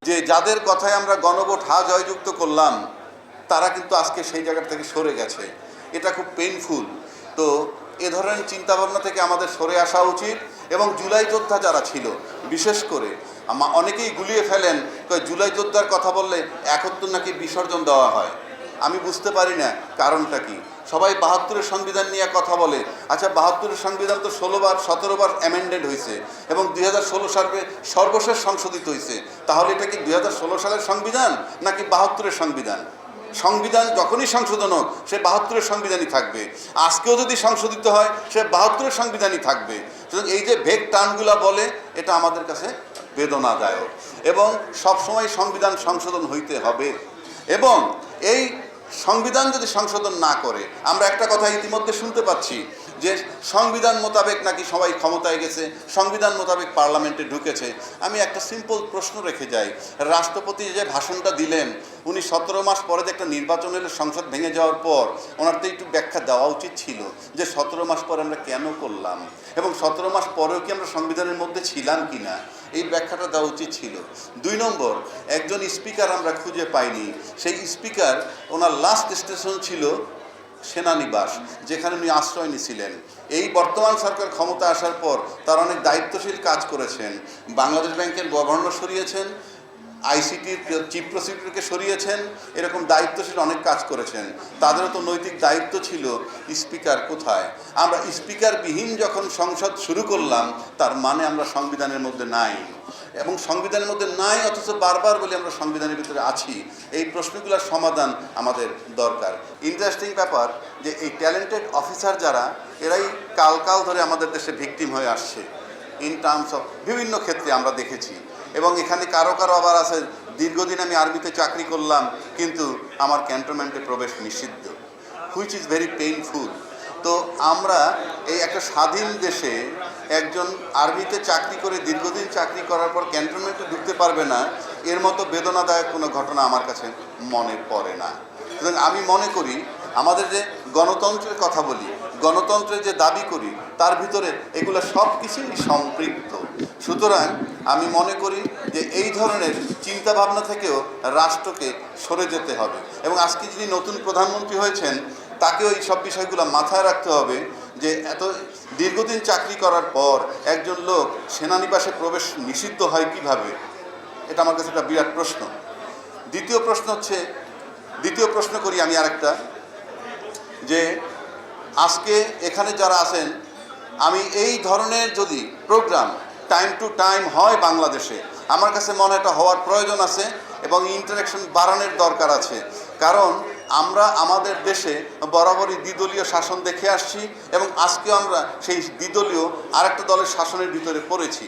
যে যাদের কথায় আমরা গণভোট হা জয়যুক্ত করলাম তারা কিন্তু আজকে সেই জায়গা থেকে সরে গেছে। এটা খুব পেইনফুল। তো এ ধরনের চিন্তাভাবনা থেকে আমাদের সরে আসা উচিত। এবং জুলাই যোদ্ধা যারা ছিল, বিশেষ করে অনেকেই গুলিয়ে ফেলেন জুলাই যোদ্ধার কথা বললে ৭১ নাকি বিসর্জন দেওয়া হয়। আমি বুঝতে পারি না কারণটা কি। সবাই ৭২-এর সংবিধান নিয়ে কথা বলে। আচ্ছা, ৭২-এর সংবিধান তো ১৬বার ১৭বার অ্যামেন্ডেড হয়েছে এবং ২০১৬ সালে সর্বশেষ সংশোধিত হয়েছে। তাহলে এটা কি ২০১৬ সালের সংবিধান নাকি ৭২-এর সংবিধান? সংবিধান যখনই সংশোধন হোক সে ৭২-এর সংবিধানই থাকবে। আজকেও যদি সংশোধিত হয় সে ৭২-এর সংবিধানই থাকবে। সুতরাং এই যে ভেগ টার্মগুলো বলে, এটা আমাদের কাছে বেদনাদায়ক। এবং সবসময় সংবিধান সংশোধন হইতে হবে। এবং এই সংবিধান যদি সংশোধন না করে, আমরা একটা কথা ইতিমধ্যে শুনতে পাচ্ছি যে সংবিধান মোতাবেক নাকি সবাই ক্ষমতায় গেছে, সংবিধান মোতাবেক পার্লামেন্টে ঢুকেছে। আমি একটা সিম্পল প্রশ্ন রেখে যাই। রাষ্ট্রপতি যে ভাষণটা দিলেন, উনি ১৭ মাস পরে যে একটা নির্বাচন এলে সংসদ ভেঙে যাওয়ার পর ওনার তো একটু ব্যাখ্যা দেওয়া উচিত ছিল যে ১৭ মাস পরে আমরা কেন করলাম এবং ১৭ মাস পরেও কি আমরা সংবিধানের মধ্যে ছিলাম কি না, এই ব্যাখ্যাটা দেওয়া উচিত ছিল। ২ নম্বর, একজন স্পিকার আমরা খুঁজে পাইনি। সেই স্পিকার, ওনার লাস্ট স্টেশন ছিল সেনানিবাস, যেখানে উনি আশ্রয় নিয়েছিলেন। এই বর্তমান সরকার ক্ষমতা আসার পর তার অনেক দায়িত্বশীল কাজ করেছেন। বাংলাদেশ ব্যাংকের গভর্নর সরিয়েছেন, আইসিটির চিফ প্রসিকিউটরকে সরিয়েছেন, এরকম দায়িত্বশীল অনেক কাজ করেছেন। তাদেরও তো নৈতিক দায়িত্ব ছিল। স্পিকার কোথায়? আমরা স্পিকারবিহীন যখন সংসদ শুরু করলাম, তার মানে আমরা সংবিধানের মধ্যে নাই। এবং সংবিধানের মধ্যে নাই অথচ বারবার বলি আমরা সংবিধানের ভিতরে আছি। এই প্রশ্নগুলোর সমাধান আমাদের দরকার। ইন্টারেস্টিং ব্যাপার যে এই ট্যালেন্টেড অফিসার যারা, এরাই কাল ধরে আমাদের দেশে ভিকটিম হয়ে আসছে ইন টার্মস অফ বিভিন্ন ক্ষেত্রে আমরা দেখেছি। এবং এখানে কারো আবার আছে, দীর্ঘদিন আমি আর্মিতে চাকরি করলাম কিন্তু আমার ক্যান্টনমেন্টে প্রবেশ নিষিদ্ধ, হুইচ ইজ ভেরি পেইনফুল। তো আমরা এই একটা স্বাধীন দেশে একজন আর্মিতে চাকরি করে দীর্ঘদিন চাকরি করার পর ক্যান্টনমেন্টে ঢুকতে পারবে না, এর মতো বেদনাদায়ক কোনো ঘটনা আমার কাছে মনে পড়ে না। সুতরাং আমি মনে করি আমাদের যে গণতন্ত্রের কথা বলি, গণতন্ত্রের যে দাবি করি, তার ভিতরে এগুলো সব কিছুই সম্পৃক্ত। সুতরাং আমি মনে করি যে এই ধরনের চিন্তাভাবনা থেকেও রাষ্ট্রকে সরে যেতে হবে। এবং আজকে যিনি নতুন প্রধানমন্ত্রী হয়েছেন, তাকেও এই সব বিষয়গুলো মাথায় রাখতে হবে যে এত দীর্ঘদিন চাকরি করার পর একজন লোক সেনানিবাসে প্রবেশ নিষিদ্ধ হয় কিভাবে। এটা আমার কাছে একটা বিরাট প্রশ্ন। দ্বিতীয় প্রশ্ন করি আমি আরেকটা, যে আজকে এখানে যারা আছেন, আমি এই ধরনের যদি প্রোগ্রাম টাইম টু টাইম হয় বাংলাদেশে, আমার কাছে মনে হয় এটা হওয়ার প্রয়োজন আছে এবং ইন্টারাকশন বাড়ানোর দরকার আছে। কারণ আমরা আমাদের দেশে বরাবরই দ্বিদলীয় শাসন দেখে আসছি এবং আজকেও আমরা সেই দ্বিদলীয় আরেকটা দলের শাসনের ভিতরে পড়েছি।